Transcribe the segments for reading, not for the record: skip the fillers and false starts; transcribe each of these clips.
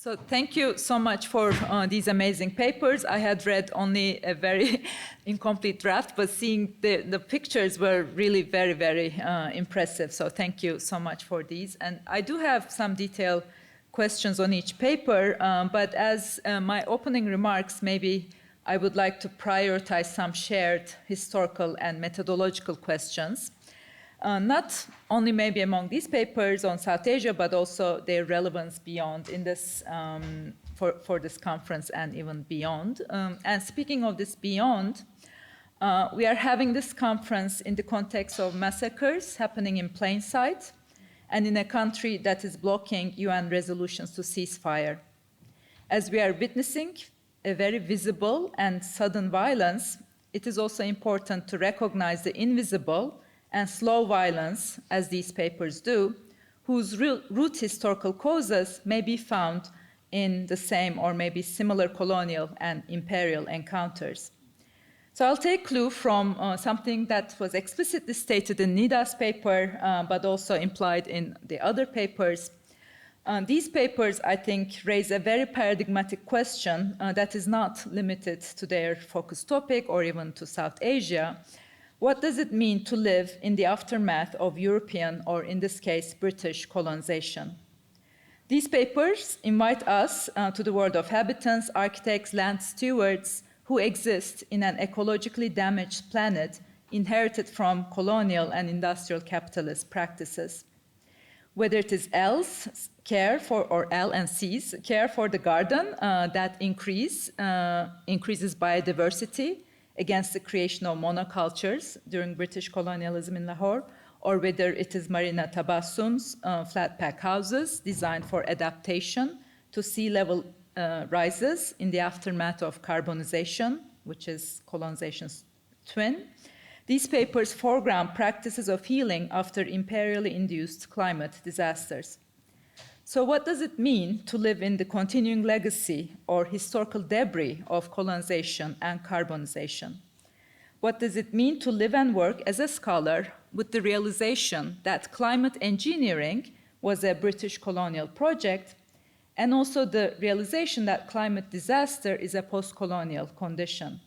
So thank you so much for these amazing papers. I had read only a very incomplete draft, but seeing the pictures were really very, very impressive. So thank you so much for these. And I do have some detailed questions on each paper, but as my opening remarks, maybe I would like to prioritize some shared historical and methodological questions. Not only maybe among these papers on South Asia, but also their relevance beyond in this, for this conference and even beyond. And speaking of this beyond, we are having this conference in the context of massacres happening in plain sight and in a country that is blocking UN resolutions to ceasefire. As we are witnessing a very visible and sudden violence, it is also important to recognize the invisible and slow violence, as these papers do, whose root historical causes may be found in the same or maybe similar colonial and imperial encounters. So I'll take clue from something that was explicitly stated in Nida's paper, but also implied in the other papers. These papers, I think, raise a very paradigmatic question that is not limited to their focus topic or even to South Asia. What does it mean to live in the aftermath of European, or in this case, British colonization? These papers invite us to the world of habitants, architects, land stewards who exist in an ecologically damaged planet inherited from colonial and industrial capitalist practices. Whether it is L's care for, or L and C's care for the garden that increases biodiversity against the creation of monocultures during British colonialism in Lahore, or whether it is Marina Tabassum's flat pack houses designed for adaptation to sea level rises in the aftermath of carbonization, which is colonization's twin. These papers foreground practices of healing after imperially induced climate disasters. So what does it mean to live in the continuing legacy or historical debris of colonization and carbonization? What does it mean to live and work as a scholar with the realization that climate engineering was a British colonial project, and also the realization that climate disaster is a post-colonial condition?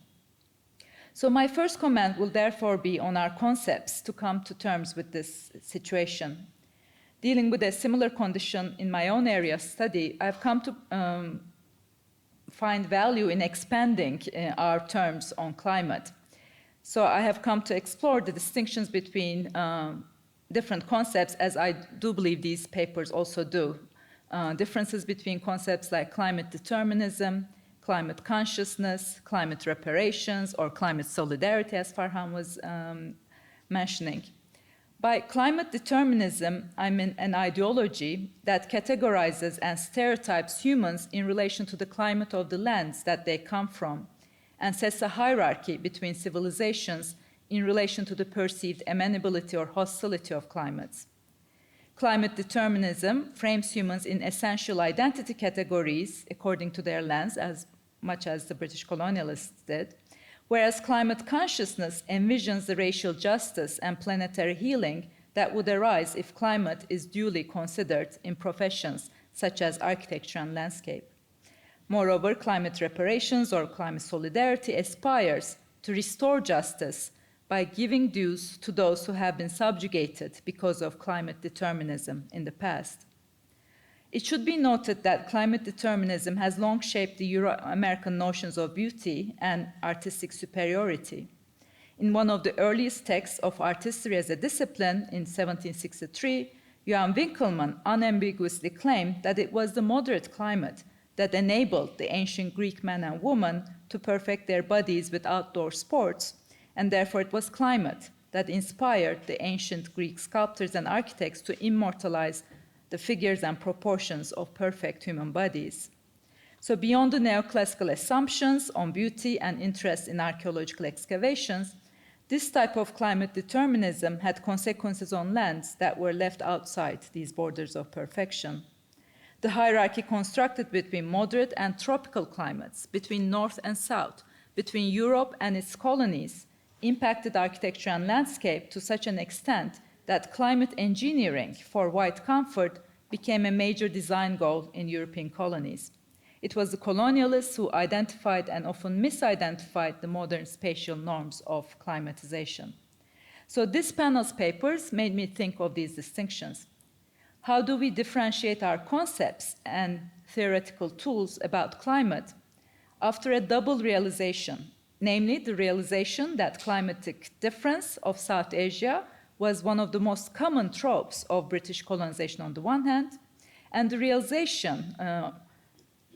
So my first comment will therefore be on our concepts to come to terms with this situation. Dealing with a similar condition in my own area of study, I've come to find value in expanding our terms on climate. So I have come to explore the distinctions between different concepts, as I do believe these papers also do. Differences between concepts like climate determinism, climate consciousness, climate reparations, or climate solidarity, as Farhan was mentioning. By climate determinism, I mean an ideology that categorizes and stereotypes humans in relation to the climate of the lands that they come from, and sets a hierarchy between civilizations in relation to the perceived amenability or hostility of climates. Climate determinism frames humans in essential identity categories according to their lens, as much as the British colonialists did, whereas climate consciousness envisions the racial justice and planetary healing that would arise if climate is duly considered in professions such as architecture and landscape. Moreover, climate reparations or climate solidarity aspires to restore justice by giving dues to those who have been subjugated because of climate determinism in the past. It should be noted that climate determinism has long shaped the Euro-American notions of beauty and artistic superiority. In one of the earliest texts of artistry as a discipline in 1763, Johann Winckelmann unambiguously claimed that it was the moderate climate that enabled the ancient Greek man and woman to perfect their bodies with outdoor sports, and therefore it was climate that inspired the ancient Greek sculptors and architects to immortalize the figures and proportions of perfect human bodies. So beyond the neoclassical assumptions on beauty and interest in archaeological excavations, this type of climate determinism had consequences on lands that were left outside these borders of perfection. The hierarchy constructed between moderate and tropical climates, between North and South, between Europe and its colonies, impacted architecture and landscape to such an extent that climate engineering for white comfort became a major design goal in European colonies. It was the colonialists who identified and often misidentified the modern spatial norms of climatization. So this panel's papers made me think of these distinctions. How do we differentiate our concepts and theoretical tools about climate after a double realization, namely the realization that climatic difference of South Asia was one of the most common tropes of British colonization on the one hand, and the realization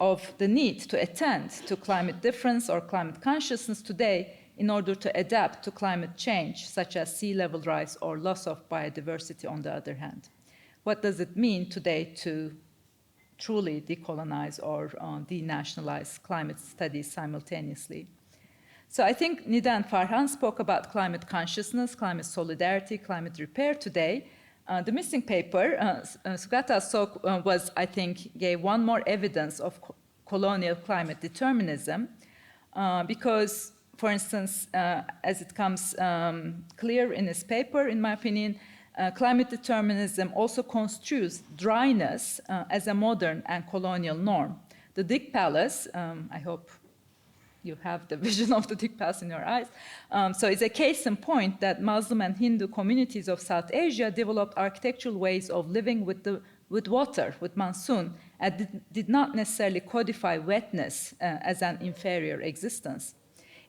of the need to attend to climate difference or climate consciousness today in order to adapt to climate change, such as sea level rise or loss of biodiversity on the other hand. What does it mean today to truly decolonize or denationalize climate studies simultaneously? So I think Nida and Farhan spoke about climate consciousness, climate solidarity, climate repair today. The missing paper, Sugata's talk was, I think, gave one more evidence of colonial climate determinism because, for instance, as it comes clear in his paper, in my opinion, climate determinism also construes dryness as a modern and colonial norm. The Dick Palace, I hope you have the vision of the Dick Palace in your eyes. So it's a case in point that Muslim and Hindu communities of South Asia developed architectural ways of living with water, with monsoon, and did not necessarily codify wetness as an inferior existence.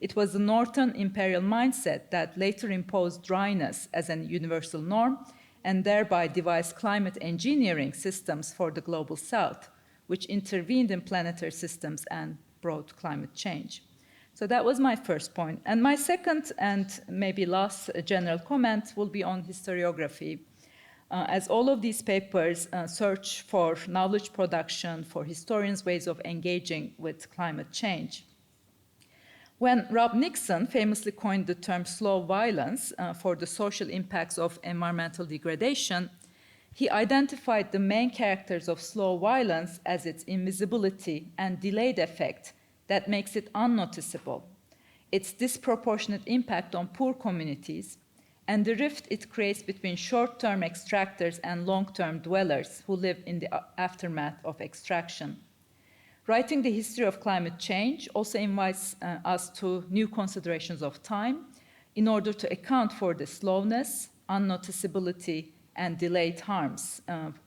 It was the Northern imperial mindset that later imposed dryness as an universal norm and thereby devised climate engineering systems for the global South, which intervened in planetary systems and brought climate change. So that was my first point. And my second and maybe last general comment will be on historiography. As all of these papers search for knowledge production, for historians' ways of engaging with climate change. When Rob Nixon famously coined the term slow violence for the social impacts of environmental degradation, he identified the main characters of slow violence as its invisibility and delayed effect that makes it unnoticeable, its disproportionate impact on poor communities, and the rift it creates between short-term extractors and long-term dwellers who live in the aftermath of extraction. Writing the history of climate change also invites us to new considerations of time in order to account for the slowness, unnoticeability, and delayed harms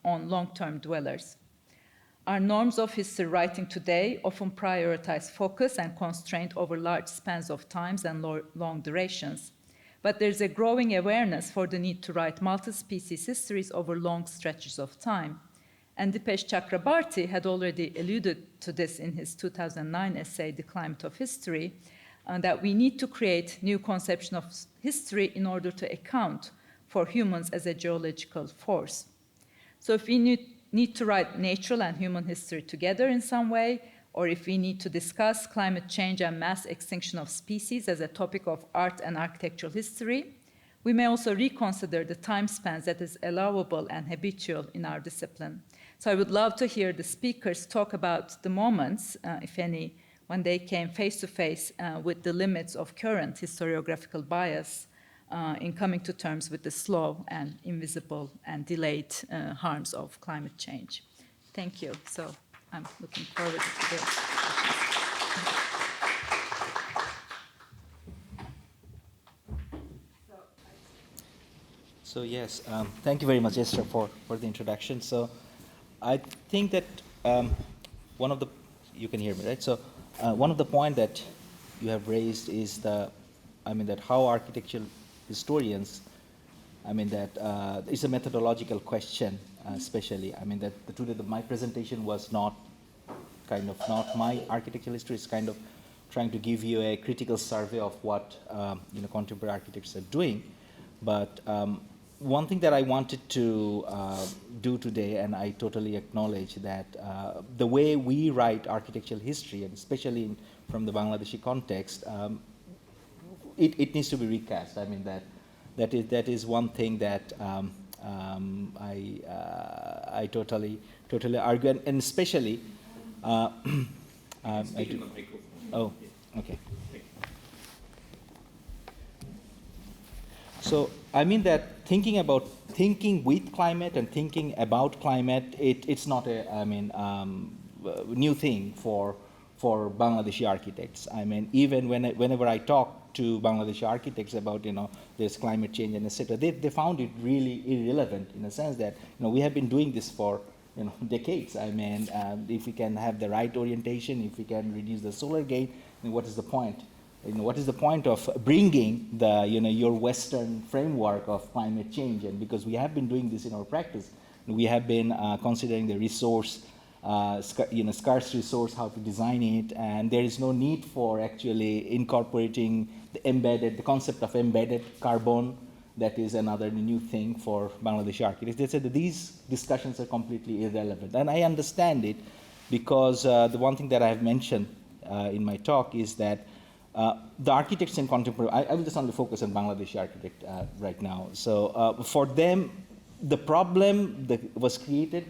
on long-term dwellers. Our norms of history writing today often prioritize focus and constraint over large spans of times and long durations. But there's a growing awareness for the need to write multi-species histories over long stretches of time. And Dipesh Chakrabarty had already alluded to this in his 2009 essay, The Climate of History, that we need to create new conception of history in order to account for humans as a geological force. So if we need to write natural and human history together in some way, or if we need to discuss climate change and mass extinction of species as a topic of art and architectural history, we may also reconsider the time spans that is allowable and habitual in our discipline. So I would love to hear the speakers talk about the moments, if any, when they came face to face with the limits of current historiographical bias in coming to terms with the slow and invisible and delayed harms of climate change. Thank you. So I'm looking forward to this. So yes, thank you very much, Esra, for the introduction. So I think that one of the, you can hear me, right? So one of the points that you have raised is that how architectural historians, that it's a methodological question, especially. That my presentation was not my architectural history. It's kind of trying to give you a critical survey of what contemporary architects are doing. But one thing that I wanted to do today, and I totally acknowledge that the way we write architectural history, and especially from the Bangladeshi context, it needs to be recast. That is one thing that I totally argue, and especially. Oh, okay. So that thinking about thinking with climate and thinking about climate, it's not a, new thing for Bangladeshi architects. I mean, even whenever I talk to Bangladeshi architects about, there's climate change and etc., they found it really irrelevant in a sense that, we have been doing this for, decades. I mean, if we can have the right orientation, if we can reduce the solar gain, then what is the point? What is the point of bringing the, your Western framework of climate change? And because we have been doing this in our practice, we have been considering the resource, scarce resource, how to design it, and there is no need for actually incorporating the concept of embedded carbon. That is another new thing for Bangladeshi architects. They said that these discussions are completely irrelevant, and I understand it because the one thing that I have mentioned in my talk is that the architects in contemporary, I will just only focus on Bangladeshi architect right now. So for them, the problem that was created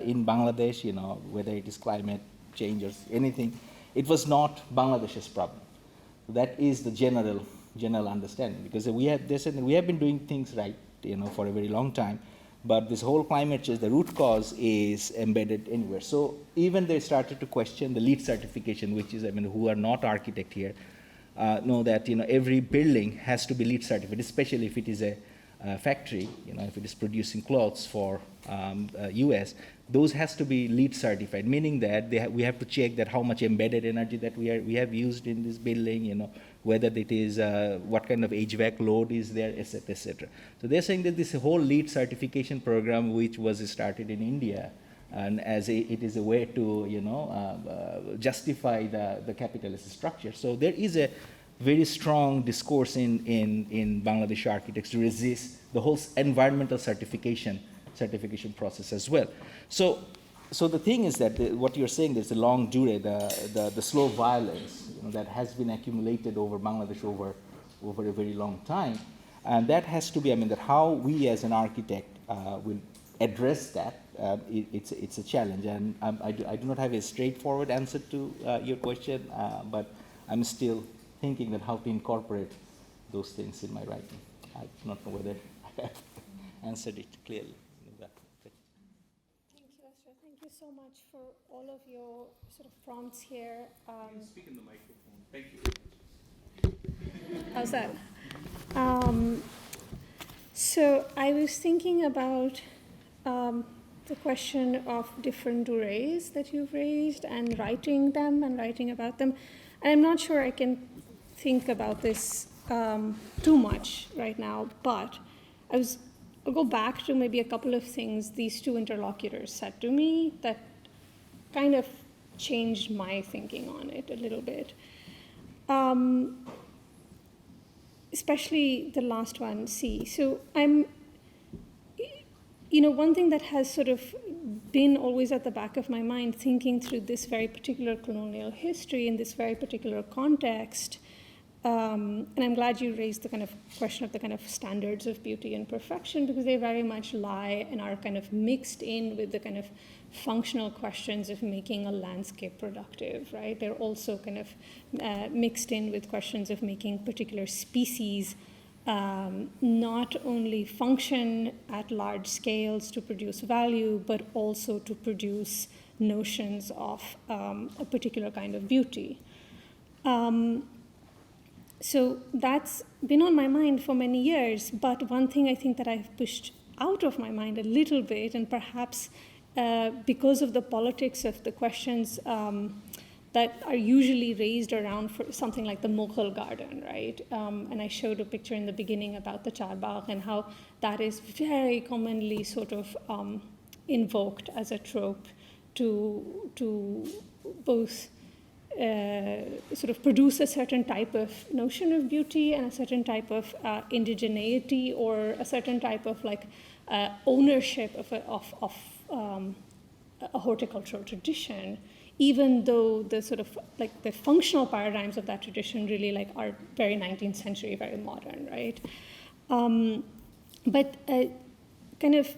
in Bangladesh, whether it is climate change or anything, it was not Bangladesh's problem. That is the general understanding, because they said that we have been doing things right, for a very long time, but this whole climate change, the root cause is embedded anywhere. So even they started to question the LEED certification, which is, who are not architect here, know that every building has to be LEED certified, especially if it is a factory, if it is producing clothes for US, those has to be LEED certified, meaning that we have to check that how much embedded energy that we have used in this building, whether it is what kind of HVAC load is there, etc., etc. So they're saying that this whole LEED certification program, which was started in India, and it is a way to justify the capitalist structure. So there is a very strong discourse in Bangladeshi architects to resist the whole environmental certification process as well. So the thing is that what you're saying, there's a long durée, the slow violence that has been accumulated over Bangladesh over a very long time, and that has to be, that how we as an architect will address that. It's a challenge, and I do not have a straightforward answer to your question, but I'm still thinking that how to incorporate those things in my writing. I do not know whether I have answered it clearly. Thank you, Esra. Thank you so much for all of your sort of prompts here. You can speak in the microphone. Thank you. How's that? So I was thinking about the question of different durées that you've raised and writing them and writing about them. And I'm not sure I can think about this too much right now, but I'll go back to maybe a couple of things these two interlocutors said to me that kind of changed my thinking on it a little bit. Especially the last one, C. So one thing that has sort of been always at the back of my mind, thinking through this very particular colonial history in this very particular context, and I'm glad you raised the kind of question of the kind of standards of beauty and perfection, because they very much lie and are kind of mixed in with the kind of functional questions of making a landscape productive, right? They're also kind of mixed in with questions of making particular species not only function at large scales to produce value, but also to produce notions of a particular kind of beauty. So that's been on my mind for many years, but one thing I think that I've pushed out of my mind a little bit, and perhaps because of the politics of the questions that are usually raised around for something like the Mughal garden, right? And I showed a picture in the beginning about the Charbagh and how that is very commonly sort of invoked as a trope to both sort of produce a certain type of notion of beauty and a certain type of indigeneity, or a certain type of like ownership of a horticultural tradition, even though the sort of like the functional paradigms of that tradition really like are very 19th century, very modern, right? But kind of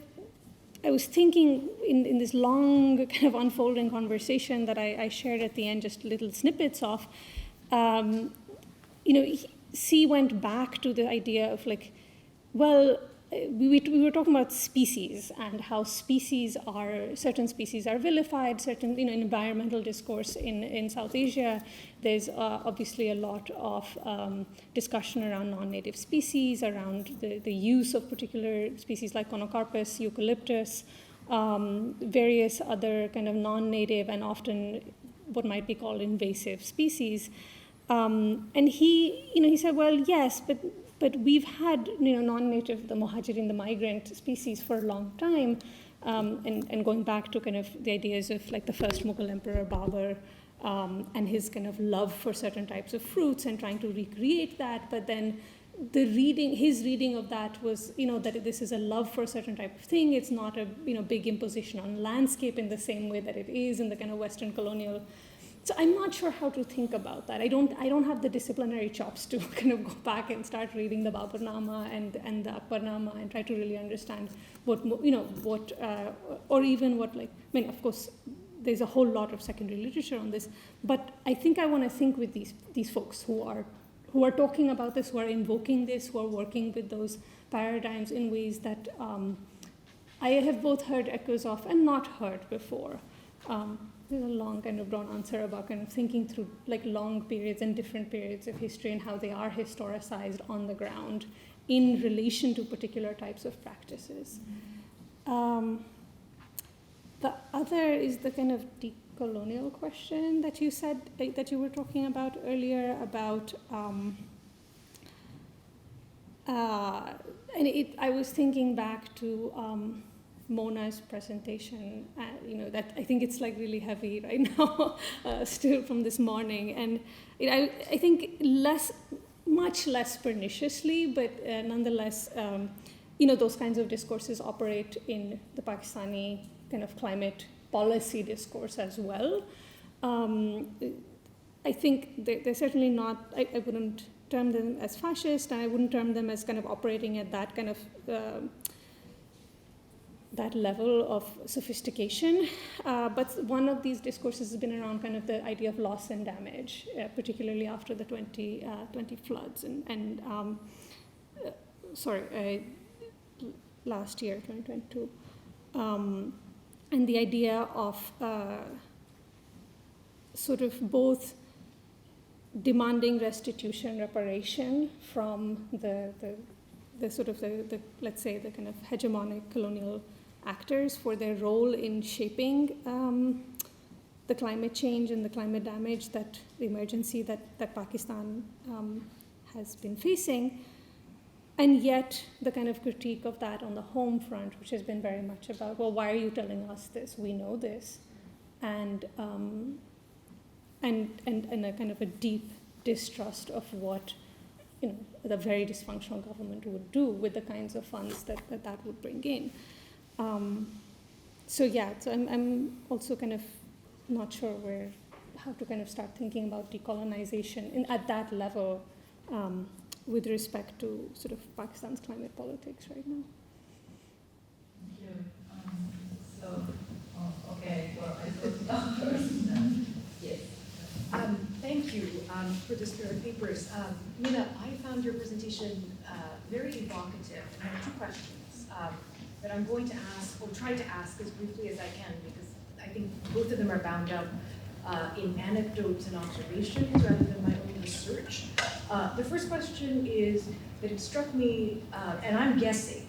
I was thinking in this long kind of unfolding conversation that I shared at the end, just little snippets of, C went back to the idea of like, well, we were talking about species and how certain species are vilified, certain, in environmental discourse in South Asia, there's obviously a lot of discussion around non-native species, around the use of particular species like Conocarpus, eucalyptus, various other kind of non-native and often what might be called invasive species. And he said, well, yes, but we've had, non-native, the Muhajirin, the migrant species for a long time, and going back to kind of the ideas of like the first Mughal emperor Babur, and his kind of love for certain types of fruits and trying to recreate that, but then his reading of that was, that this is a love for a certain type of thing. It's not a, big imposition on landscape in the same way that it is in the kind of Western colonial. So I'm not sure how to think about that. I don't have the disciplinary chops to kind of go back and start reading the Baburnama and the Akbarnama and try to really understand or even what, like, I mean, of course, there's a whole lot of secondary literature on this, but I think I want to think with these folks who are talking about this, who are invoking this, who are working with those paradigms in ways that I have both heard echoes of and not heard before. There's a long kind of drawn answer about kind of thinking through like long periods and different periods of history and how they are historicized on the ground in relation to particular types of practices. The other is the kind of decolonial question that you said, that you were talking about earlier about, I was thinking back to Mona's presentation, that I think it's like really heavy right now, still from this morning, and I think much less perniciously, but nonetheless, those kinds of discourses operate in the Pakistani kind of climate policy discourse as well. I think they're certainly not, I wouldn't term them as fascist, and I wouldn't term them as kind of operating at that kind of that level of sophistication. But one of these discourses has been around kind of the idea of loss and damage, particularly after the 2020 floods and last year, 2022. And the idea of sort of both demanding restitution, reparation from the sort of the let's say the kind of hegemonic colonial actors for their role in shaping the climate change and the climate damage, that the emergency that Pakistan has been facing, and yet the kind of critique of that on the home front, which has been very much about, well, why are you telling us this? We know this, and a kind of a deep distrust of what the very dysfunctional government would do with the kinds of funds that would bring in. So I'm also kind of not sure how to kind of start thinking about decolonization at that level with respect to sort of Pakistan's climate politics right now. Thank you. Okay, well, I suppose first. Yes. Thank you for this pair of papers. Mina, I found your presentation very evocative, and I have two questions that I'm going to ask, or try to ask as briefly as I can, because I think both of them are bound up in anecdotes and observations rather than my own research. The first question is that it struck me, and I'm guessing,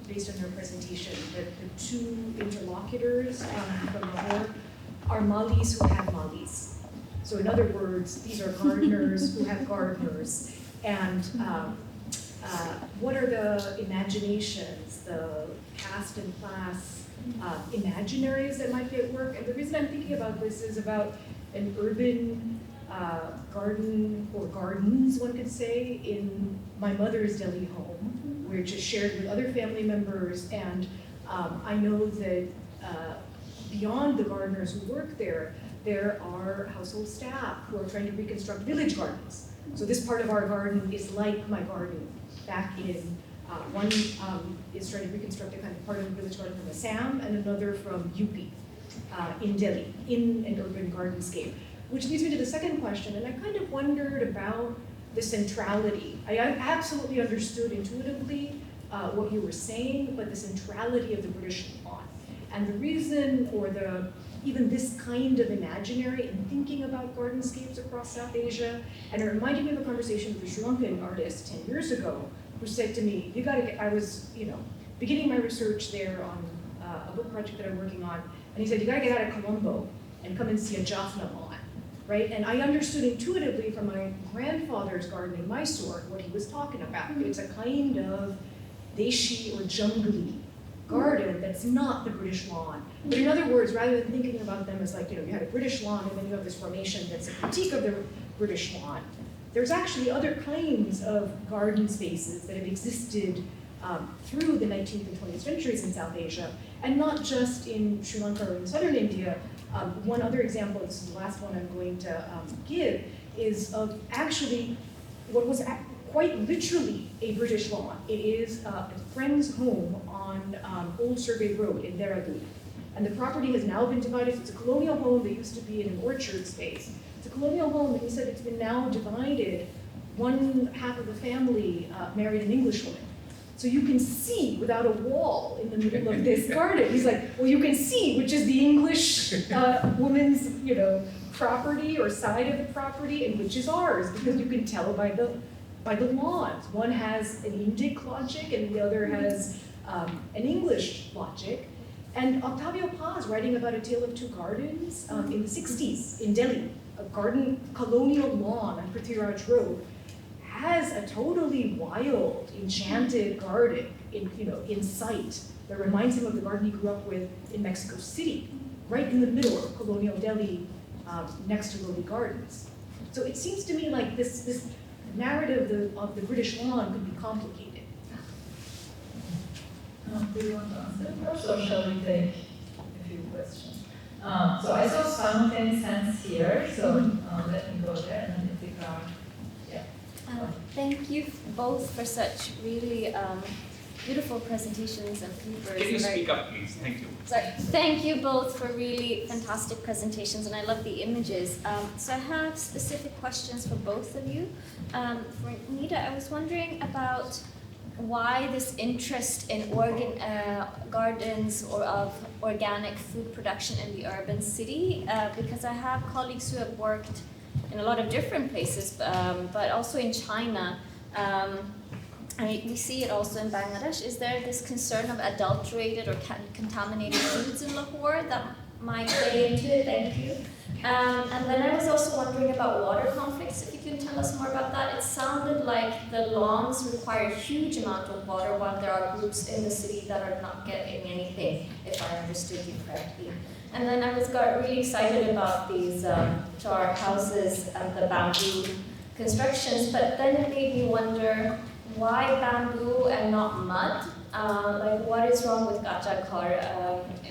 based on your presentation, that the two interlocutors from Lahore are Malis who have Malis. So in other words, these are gardeners who have gardeners. And what are the imaginations, the caste and class imaginaries that might be at work? And the reason I'm thinking about this is about an urban garden, or gardens, one could say, in my mother's Delhi home, which is shared with other family members. And I know that beyond the gardeners who work there are household staff who are trying to reconstruct village gardens. So this part of our garden is like my garden back in, one is trying to reconstruct a kind of part of the village garden from Assam, and another from UP in Delhi, in an urban gardenscape. Which leads me to the second question, and I kind of wondered about the centrality. I absolutely understood intuitively what you were saying, but the centrality of the British lawn. And the reason, or even this kind of imaginary in thinking about gardenscapes across South Asia, and it reminded me of a conversation with a Sri Lankan artist 10 years ago, who said to me, you gotta get, I was, beginning my research there on a book project that I'm working on, and he said, you gotta get out of Colombo and come and see a Jaffna lawn, right? And I understood intuitively from my grandfather's garden in Mysore what he was talking about. It's a kind of deshi or jungly garden that's not the British lawn. But in other words, rather than thinking about them as like, you have a British lawn and then you have this formation that's a critique of the British lawn, there's actually other kinds of garden spaces that have existed through the 19th and 20th centuries in South Asia, and not just in Sri Lanka or in southern India. One other example, this is the last one I'm going to give, is of actually what was quite literally a British lawn. It is a friend's home on Old Survey Road in Dehradun. And the property has now been divided. It's a colonial home that used to be in an orchard space. It's a colonial home, and he said it's been now divided. One half of the family married an Englishwoman. So you can see without a wall in the middle of this garden. He's like, well, you can see which is the English woman's, property or side of the property, and which is ours, because you can tell by the lawns. One has an Indic logic, and the other has an English logic. And Octavio Paz, writing about A Tale of Two Gardens in the 60s in Delhi, a colonial lawn on Prithviraj Road, has a totally wild, enchanted garden in sight that reminds him of the garden he grew up with in Mexico City, right in the middle of colonial Delhi, next to Lodi Gardens. So it seems to me like this narrative of the British lawn could be complicated. Do you want to answer first, or shall we take a few questions? So I saw simultaneous hands here, so let me go there, and then if we are, yeah. Thank you both for such really beautiful presentations and papers. Can you speak up, please? Thank you. Sorry. Thank you both for really fantastic presentations, and I love the images. So I have specific questions for both of you. For Nita, I was wondering about why this interest in gardens or of organic food production in the urban city, because I have colleagues who have worked in a lot of different places, but also in China. We see it also in Bangladesh. Is there this concern of adulterated or contaminated foods in Lahore that might play into it? Thank you. And then I was also wondering about water conflicts, if you can tell us more about that. It sounded like the lawns require a huge amount of water while there are groups in the city that are not getting anything, if I understood you correctly. And then I got really excited about these char houses and the bamboo constructions, but then it made me wonder, why bamboo and not mud? What is wrong with Gajakar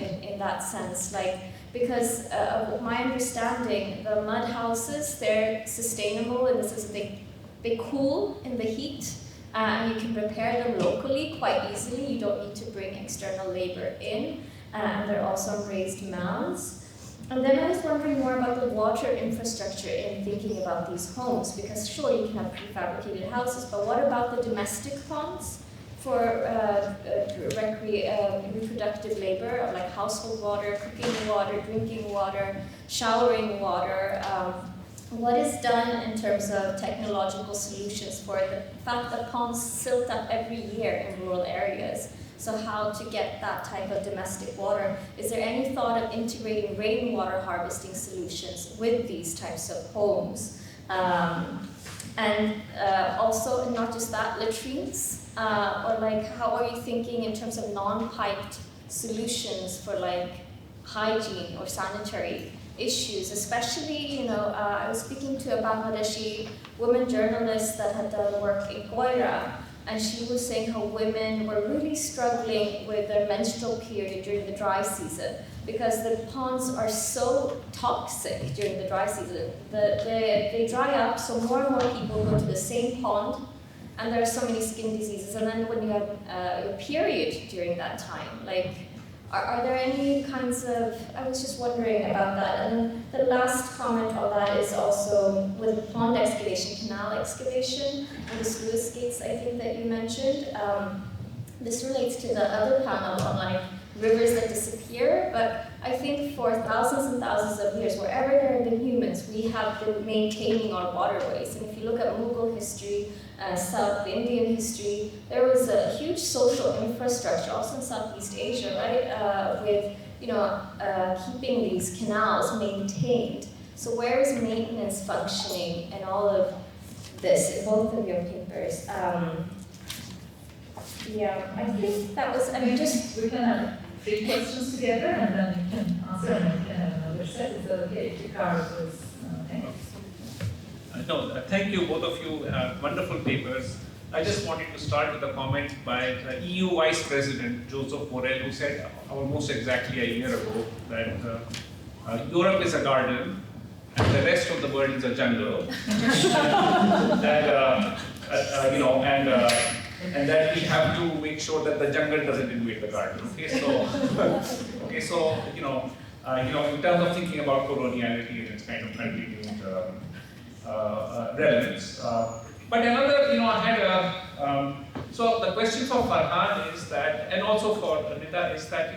in that sense? Because of my understanding, the mud houses, they're sustainable in the sense that they cool in the heat, and you can repair them locally quite easily. You don't need to bring external labor in, and they're also on raised mounds. And then I was wondering more about the water infrastructure in thinking about these homes, because sure, you can have prefabricated houses, but what about the domestic ponds for reproductive labor, like household water, cooking water, drinking water, showering water? What is done in terms of technological solutions for the fact that ponds silt up every year in rural areas? So how to get that type of domestic water? Is there any thought of integrating rainwater harvesting solutions with these types of homes? Also, not just that, latrines, or how are you thinking in terms of non-piped solutions for hygiene or sanitary issues? Especially, I was speaking to a Bangladeshi woman journalist that had done work in Koira, and she was saying how women were really struggling with their menstrual period during the dry season because the ponds are so toxic during the dry season. They dry up, so more and more people go to the same pond, and there are so many skin diseases. And then when you have your period during that time, are there any kinds of, I was just wondering about that. And then the last comment on that is also with pond excavation, canal excavation, and the sluice gates, I think that you mentioned. this relates to the other panel on like rivers that disappear, but I think for thousands and thousands of years, wherever there have been humans, we have been maintaining our waterways. And if you look at Mughal history, South Indian history, there was a huge social infrastructure, also in Southeast Asia, right, with keeping these canals maintained. So where is maintenance functioning in all of this, in both of your papers? Yeah, I think that was, we can have 3 questions together, and then you can answer, and then we can have another set. Is that okay? Ricardo was next. No, thank you, both of you. Wonderful papers. I just wanted to start with a comment by the EU Vice President, Joseph Borrell, who said almost exactly a year ago that Europe is a garden and the rest of the world is a jungle. And that we have to make sure that the jungle doesn't invade the garden. Okay, so in terms of thinking about coloniality and its kind of continued relevance. But another, I had so the question for Farhan is that, and also for Anita, is that,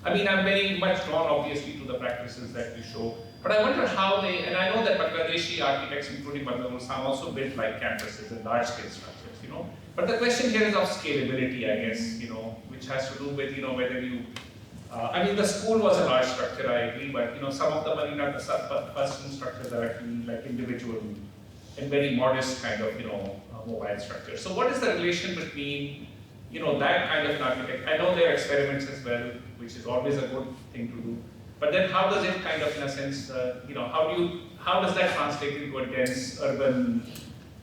I'm very much drawn obviously to the practices that you show, but I wonder how they, and I know that Bangladeshi architects, including Bangladesh, have also built like campuses and large scale structures, But the question here is of scalability, I guess, which has to do with, whether you, the school was a large structure, I agree, but, some of the marina custom structures are actually like individual and very modest kind of, mobile structures. So what is the relation between, that kind of an architect? I know there are experiments as well, which is always a good thing to do. But then how does it kind of, in a sense, how does that translate into a dense urban,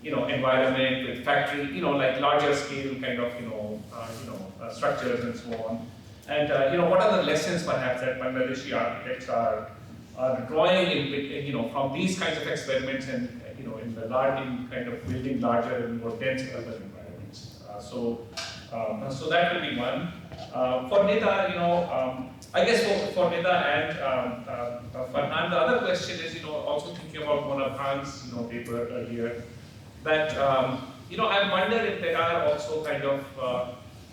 environment with factory, like larger scale kind of, structures and so on. And, what are the lessons perhaps that Bangladeshi architects are drawing in, from these kinds of experiments and, in the kind of building larger and more dense urban environments. So that will be one. For Nida, I guess for Nida and Farhan, the other question is, also thinking about one of Han's, paper earlier, that, I wonder if there are also kind of,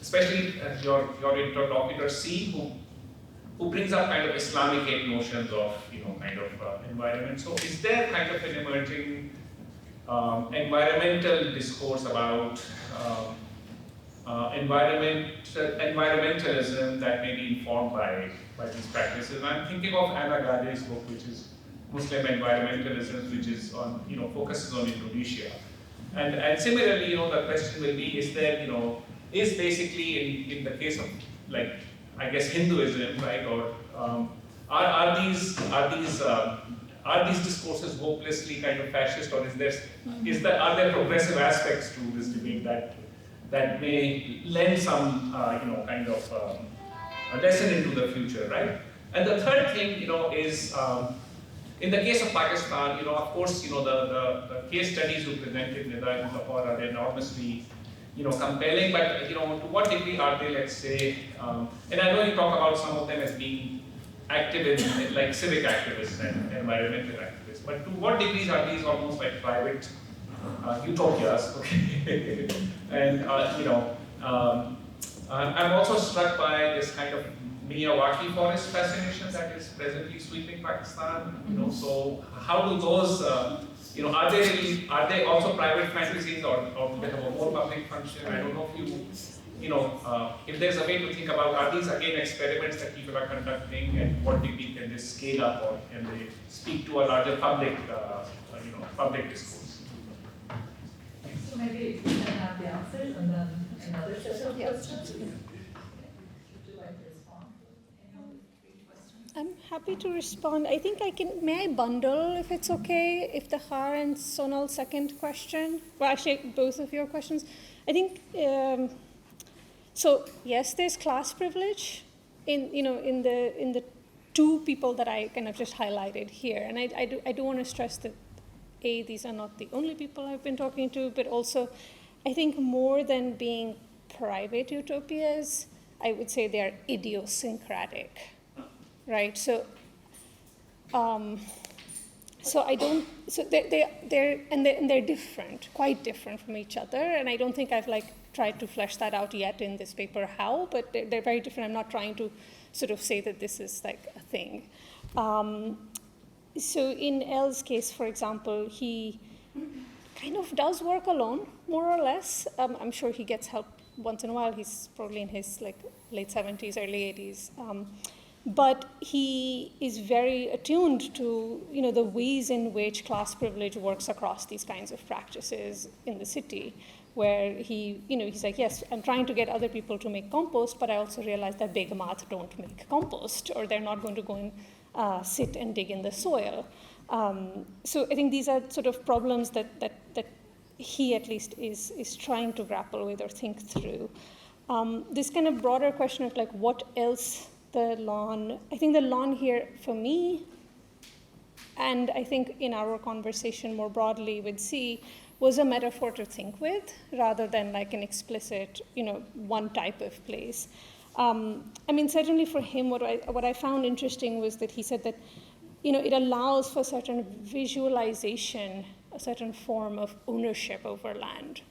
especially your interlocutor C, who brings up kind of Islamic notions of, kind of environment. So is there kind of an emerging environmental discourse about environmentalism that may be informed by these practices? I'm thinking of Anna Gade's book, which is Muslim Environmentalism, which is on, focuses on Indonesia. And similarly, the question will be, is there, is basically in the case of, like, I guess Hinduism, right, or are these discourses hopelessly kind of fascist, or are there progressive aspects to this debate that may lend some, kind of a lesson into the future, right? And the third thing, is in the case of Pakistan, of course, the case studies you presented, Nida and Lahore, are enormously, compelling, but, to what degree are they, let's say, and I know you talk about some of them as being active in like civic activists and environmental activists, but to what degrees are these almost like private utopias, okay? And, I'm also struck by this kind of Miyawaki forest fascination that is presently sweeping Pakistan, so how do those, are they also private fantasies, or do they have a more public function? I don't know if if there's a way to think about, are these again experiments that people are conducting, and what degree can they scale up, or can they speak to a larger public, public discourse? So maybe we can have the answers, and then another set of questions. I'm happy to respond. I think may I bundle, if it's okay, if the Har and Sonal's second question, well, actually both of your questions. I think, so yes, there's class privilege in the two people that I kind of just highlighted here. And I do want to stress that, A, these are not the only people I've been talking to, but also I think more than being private utopias, I would say they're idiosyncratic. Right, so they're different, quite different from each other, and I don't think I've like tried to flesh that out yet in this paper how, but they're very different. I'm not trying to sort of say that this is like a thing. So in L's case, for example, he kind of does work alone, more or less. I'm sure he gets help once in a while. He's probably in his like late 70s, early 80s. But he is very attuned to, the ways in which class privilege works across these kinds of practices in the city, where he's like, yes, I'm trying to get other people to make compost, but I also realize that Begamath don't make compost, or they're not going to go and sit and dig in the soil. So I think these are sort of problems that he at least is trying to grapple with or think through. This kind of broader question of like what else the lawn, I think the lawn here for me, and I think in our conversation more broadly with C, was a metaphor to think with rather than like an explicit, one type of place. Certainly for him, what I found interesting was that he said that, it allows for certain visualization, a certain form of ownership over land,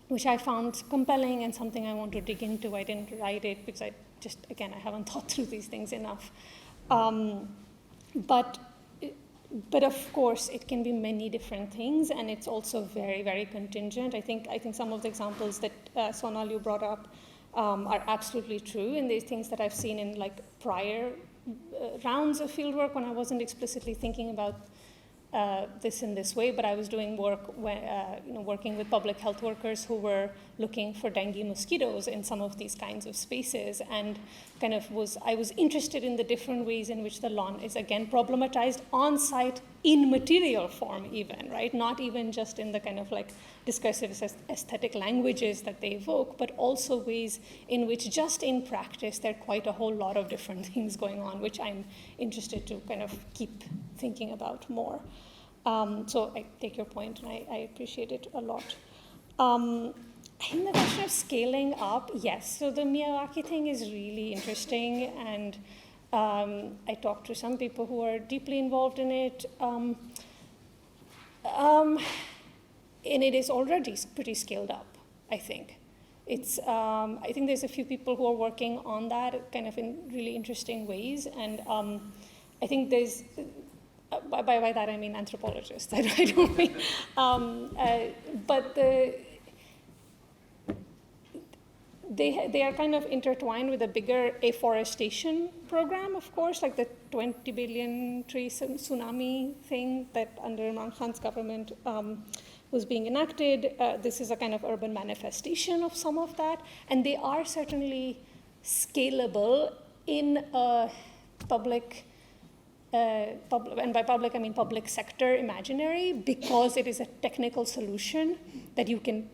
which I found compelling and something I want to dig into. I didn't write it because I haven't thought through these things enough. But of course, it can be many different things, and it's also very, very contingent. I think some of the examples that Sonal you brought up are absolutely true, and these things that I've seen in like prior rounds of fieldwork when I wasn't explicitly thinking about this in this way, but I was doing work working with public health workers who were looking for dengue mosquitoes in some of these kinds of spaces, and I was interested in the different ways in which the lawn is again problematized on site in material form even, right? Not even just in the kind of like discursive aesthetic languages that they evoke, but also ways in which just in practice there are quite a whole lot of different things going on, which I'm interested to kind of keep thinking about more. So I take your point, and I appreciate it a lot. In the question of scaling up, yes, so the Miyawaki thing is really interesting, and I talked to some people who are deeply involved in it, and it is already pretty scaled up, I think. I think there's a few people who are working on that kind of in really interesting ways, and I think there's, by that I mean anthropologists, I don't mean, but they are kind of intertwined with a bigger afforestation program, of course, like the 20 billion tree tsunami thing that under Imran Khan's government was being enacted. This is a kind of urban manifestation of some of that, and they are certainly scalable in a public, and by public I mean public sector imaginary, because it is a technical solution that you can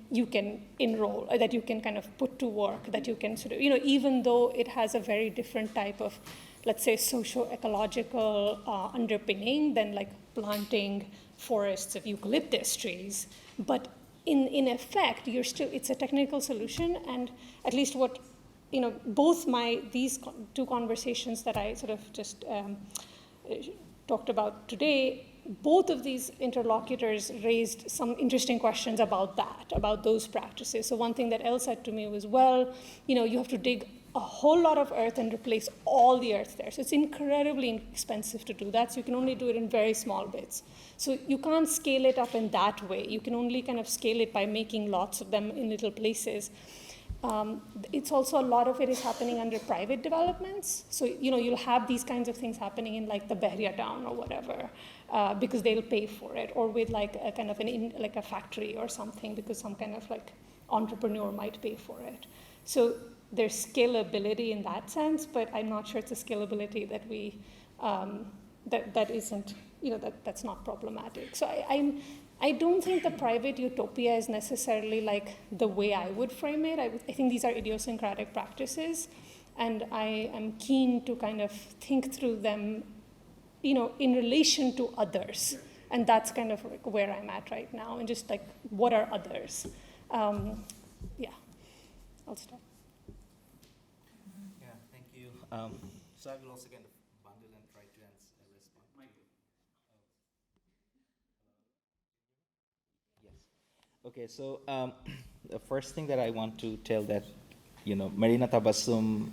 enroll, that you can kind of put to work, that you can sort of, even though it has a very different type of, let's say, socio-ecological underpinning than like planting forests of eucalyptus trees. But in effect, it's a technical solution, and at least what, both these two conversations that I sort of just talked about today, both of these interlocutors raised some interesting questions about that, about those practices. So one thing that Elle said to me was, well, you have to dig a whole lot of earth and replace all the earth there. So it's incredibly expensive to do that. So you can only do it in very small bits. So you can't scale it up in that way. You can only kind of scale it by making lots of them in little places. It's also, a lot of it is happening under private developments. So, you'll have these kinds of things happening in like the Behria town or whatever, because they'll pay for it, or with like a kind of like a factory or something, because some kind of like entrepreneur might pay for it. So there's scalability in that sense, but I'm not sure it's a scalability that we, that isn't, that's not problematic. So I don't think the private utopia is necessarily like the way I would frame it. I think these are idiosyncratic practices, and I am keen to kind of think through them, in relation to others. And that's kind of like where I'm at right now, and just like, what are others? Yeah, I'll stop. Yeah, thank you. So I will also kind of bundle and try to respond to you. Yes. Okay, so the first thing that I want to tell that, Marina Tabassum,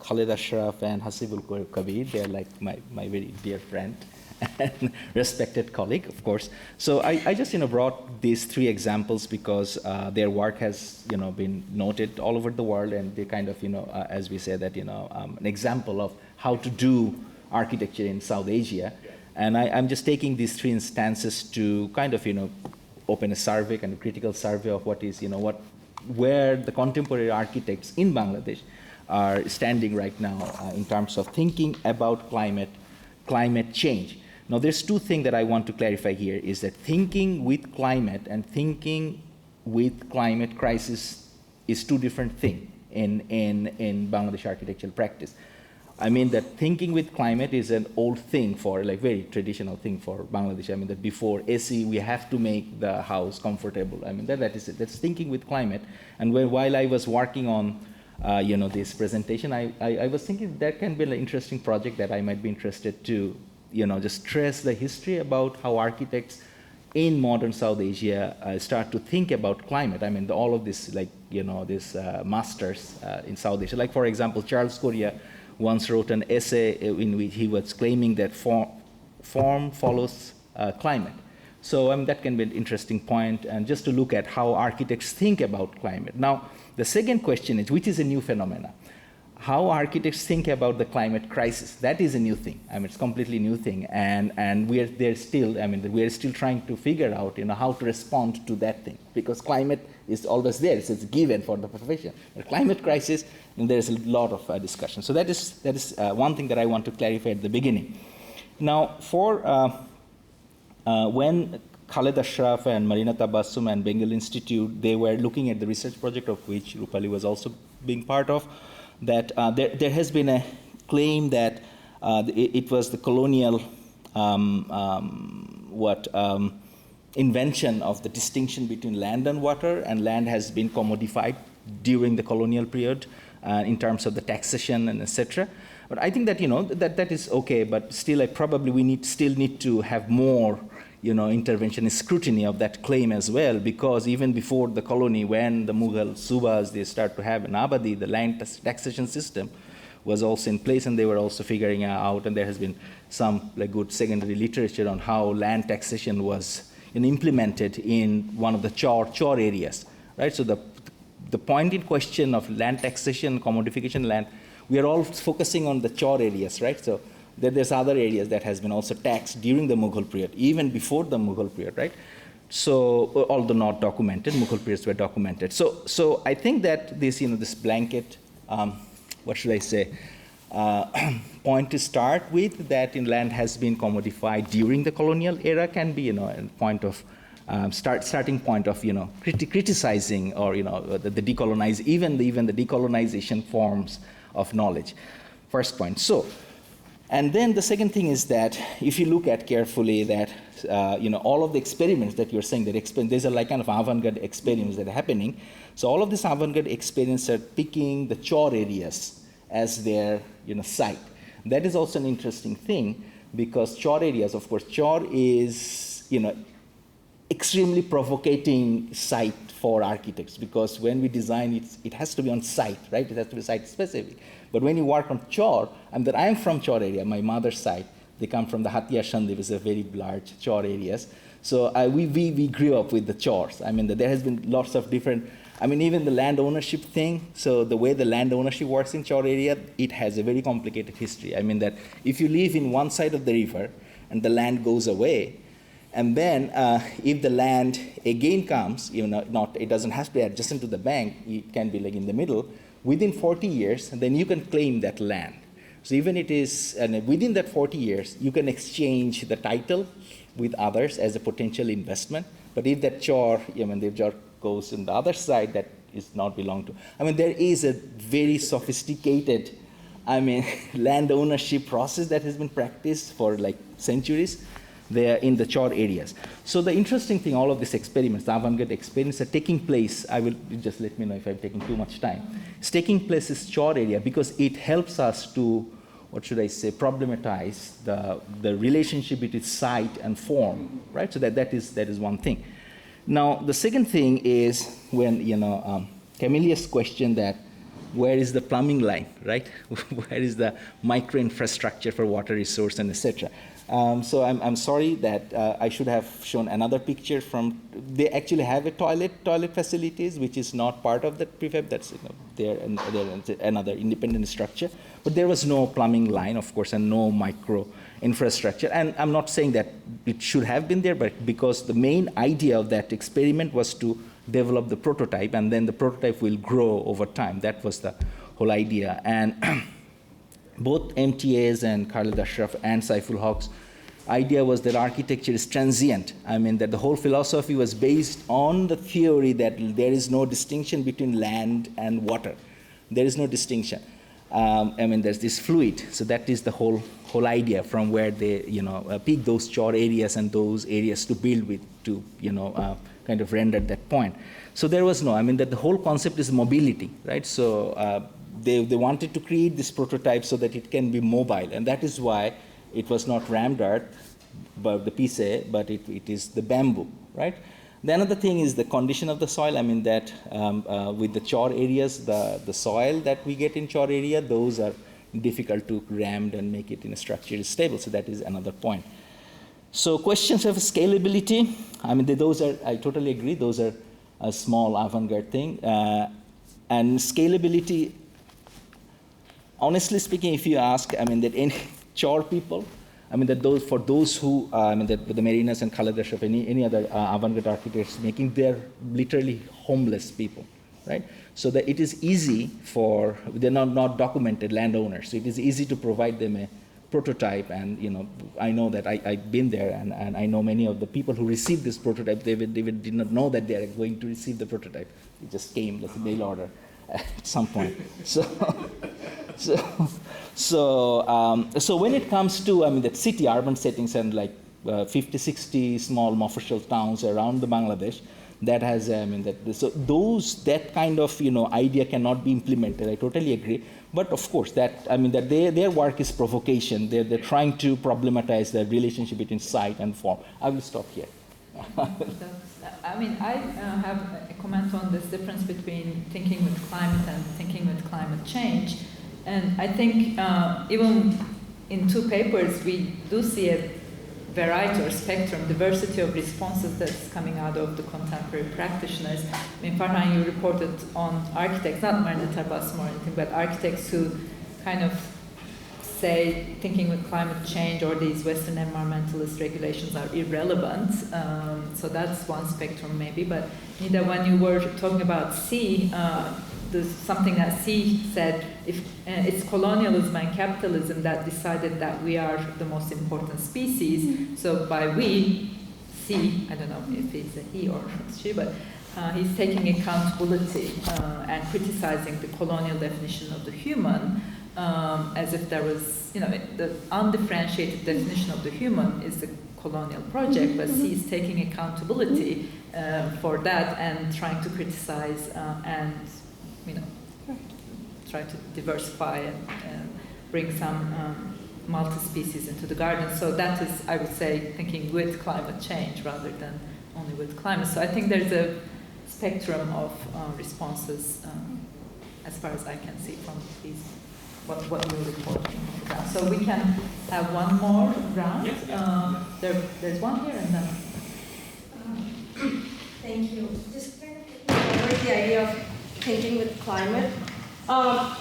Khalid Ashraf, and Hasibul Kabir, they're like my very dear friend and respected colleague, of course. So I just, brought these three examples because their work has, been noted all over the world, and they kind of, as we say that, an example of how to do architecture in South Asia. And I'm just taking these three instances to kind of, open a survey, kind of critical survey of what is, where the contemporary architects in Bangladesh are standing right now in terms of thinking about climate change. Now, there's two things that I want to clarify here, is that thinking with climate and thinking with climate crisis is two different things in Bangladesh architectural practice. I mean that thinking with climate is an old thing for, like, very traditional thing for Bangladesh. I mean that before AC, we have to make the house comfortable. I mean that is it. That's thinking with climate. And while I was working on, this presentation, I was thinking that can be an interesting project that I might be interested to, just trace the history about how architects in modern South Asia start to think about climate. I mean, all of this, like, these masters in South Asia. Like, for example, Charles Correa once wrote an essay in which he was claiming that form follows climate. So that can be an interesting point, and just to look at how architects think about climate. Now, the second question is, which is a new phenomena? How architects think about the climate crisis. That is a new thing. I mean, it's a completely new thing, and we are still trying to figure out, how to respond to that thing, because climate is always there. It's a given for the profession. The climate crisis, and there's a lot of discussion. So that is one thing that I want to clarify at the beginning. Now, for when Khalid Ashraf and Marina Tabassum and Bengal Institute, they were looking at the research project of which Rupali was also being part of, that there has been a claim that it was the colonial invention of the distinction between land and water, and land has been commodified during the colonial period in terms of the taxation and etc. But I think that that is okay, but still we still need to have more intervention and scrutiny of that claim as well, because even before the colony, when the Mughal Subas, they start to have an abadi, the land taxation system was also in place, and they were also figuring out, and there has been some good secondary literature on how land taxation was implemented in one of the chor areas, right? So the point in question of land taxation, commodification land, we are all focusing on the chor areas, right? So there's other areas that has been also taxed during the Mughal period, even before the Mughal period, right? So, although not documented, Mughal periods were documented. So I think that this, this blanket, point to start with, that in land has been commodified during the colonial era, can be, a point of starting point of, criticizing or, the even the decolonization forms of knowledge. First point. So. And then the second thing is that if you look at carefully that, all of the experiments that you're saying, there's a like kind of avant-garde experiments that are happening. So all of these avant-garde experiments are picking the chor areas as their, site. That is also an interesting thing, because chor areas, of course, chor is, extremely provocating site for architects, because when we design it has to be on site, right? It has to be site specific. But when you work on chor, I am from chor area, my mother's side, they come from the Hatia Shandip, is a very large chor areas. So we grew up with the chors. There has been lots of different, even the land ownership thing. So the way the land ownership works in chor area, it has a very complicated history. That if you live in one side of the river and the land goes away, and then if the land again comes, it doesn't have to be adjacent to the bank, it can be like in the middle, within 40 years, then you can claim that land. So even it is, and within that 40 years, you can exchange the title with others as a potential investment. But if that chor, the chor goes on the other side, that is not belong to. There is a very sophisticated, land ownership process that has been practiced for like centuries. They are in the chor areas. So the interesting thing, all of these experiments, the avant-garde experiments are taking place. I will just let me know if I'm taking too much time. It's taking place in chor area because it helps us to, problematize the relationship between site and form, right? So that is one thing. Now, the second thing is when, Camille's question that where is the plumbing line, right? Where is the micro infrastructure for water resource and etc. So I'm sorry that I should have shown another picture from, they actually have a toilet facilities, which is not part of the prefab, that's there and another independent structure. But there was no plumbing line, of course, and no micro infrastructure. And I'm not saying that it should have been there, but because the main idea of that experiment was to develop the prototype, and then the prototype will grow over time. That was the whole idea. And both MTA's and Khalid Ashraf and Saiful Haq's idea was that architecture is transient. I mean, that the whole philosophy was based on the theory that there is no distinction between land and water. There is no distinction. There's this fluid. So that is the whole idea from where they, pick those chore areas and those areas to build with to, kind of render that point. So there was no, that the whole concept is mobility, right? So they wanted to create this prototype so that it can be mobile, and that is why it was not rammed earth, but the PCA, but it is the bamboo, right? The another thing is the condition of the soil. With the chore areas, the soil that we get in chore area, those are difficult to ram and make it in a structurally stable. So that is another point. So questions of scalability, those are, I totally agree, those are a small avant-garde thing. And scalability, honestly speaking, if you ask, that any chore people, for those who, the Marinas and Khalid Ashraf, any other avant-garde architects making, they're literally homeless people, right? So that it is easy for, they're not documented landowners, so it is easy to provide them a prototype. And I know that I've been there, and I know many of the people who received this prototype, they did not know that they are going to receive the prototype. It just came like a mail order at some point. So when it comes to the city urban settings and like 50, 60 small mofussil towns around the Bangladesh, that has that kind of idea cannot be implemented. I totally agree. But of course that their work is provocation. They're trying to problematize the relationship between site and form. I will stop here. I have a comment on this difference between thinking with climate and thinking with climate change. And I think even in two papers, we do see a variety or spectrum, diversity of responses that's coming out of the contemporary practitioners. Farhan, you reported on architects, not Marinata Basma or anything, but architects who kind of say thinking with climate change or these Western environmentalist regulations are irrelevant. So that's one spectrum maybe. But Nida, when you were talking about sea, there's something that C said, if it's colonialism and capitalism that decided that we are the most important species. Mm-hmm. So by we, C, I don't know if it's a he or she, but he's taking accountability and criticizing the colonial definition of the human as if there was, the undifferentiated definition of the human is the colonial project, but C is taking accountability for that and trying to criticize and try to diversify and bring some multi-species into the garden. So that is, I would say, thinking with climate change rather than only with climate. So I think there's a spectrum of responses as far as I can see from these, what we're reporting. So we can have one more round. There's one here and then. Thank you. Just kind of with the idea of thinking with climate.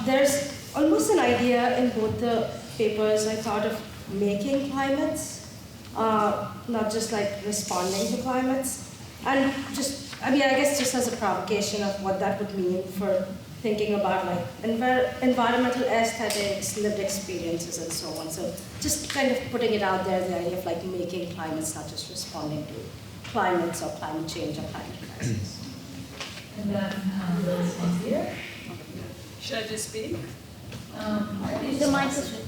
There's almost an idea in both the papers, I thought, of making climates, not just like responding to climates. And just, I guess just as a provocation of what that would mean for thinking about like environmental aesthetics, lived experiences, and so on. So just kind of putting it out there, the idea of like making climates, not just responding to climates or climate change or climate crisis. And then the response here. Should I just speak? The microphone.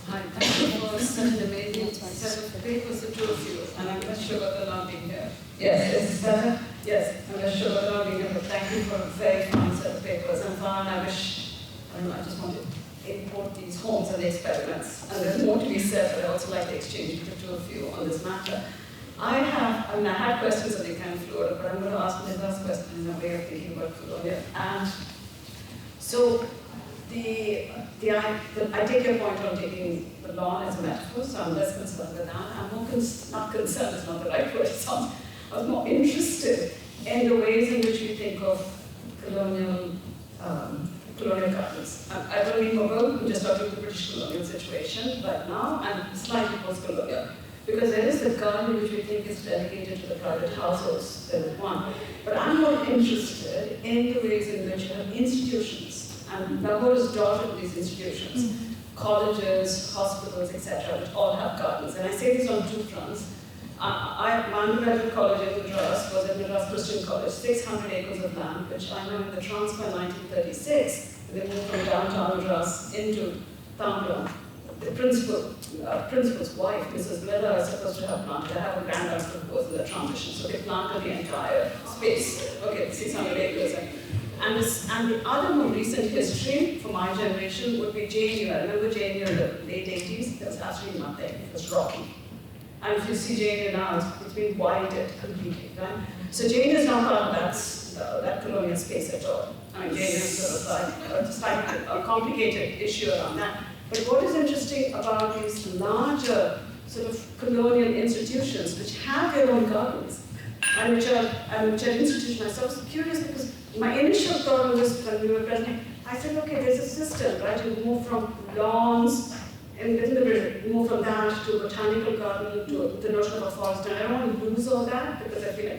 Hi, thank you for such an amazing set of papers, the two of you, and I'm not sure whether I'm being here. Yes, is this better? Yes, I'm not sure whether I'm being here, but thank you for a very fine set of papers. And Farhan, I just wanted import these homes and the experiments. And there's more to be said, but I also like to exchange with the two of you on this matter. I had questions and they kind of flew out, but I'm going to ask Linda's question in a way of thinking about colonial. And so I take your point on taking the law as a metaphor, so I'm less concerned with that. I'm more not concerned, is not the right word. I was more interested in the ways in which we think of colonial gardens. I don't mean Mughal, I'm just talking about the British colonial situation right now, and slightly post-colonial. Because there is the garden which we think is delegated to the private households, there is one. But I'm more interested in the ways in which you have institutions, and Lahore is dotted with these institutions, colleges, hospitals, etc., which all have gardens. And I say this on two fronts. My undergraduate college in Madras was at Madras Christian College, 600 acres of land, which I know in the transfer in 1936, they moved from downtown Madras into Tamla. The principal's wife, Mrs. Miller, is supposed to have planted. I have a granduncle who was in the transition, so they planted the entire space. Okay, 600 acres. And the other more recent history for my generation would be JNU. I remember JNU in the late 80s. There was absolutely nothing. It was rocky. And if you see JNU now, it's been widened completely, right? So JNU is not part of that colonial space at all. I mean, JNU is sort of like a complicated issue around that. But what is interesting about these larger sort of colonial institutions which have their own gardens and which are institutions, I was curious because my initial thought on this when we were presenting, I said, okay, there's a system, right? You move from lawns, and within the Britain, you move from that to a botanical garden to the notion of a forest. And I don't want to lose all that because I feel like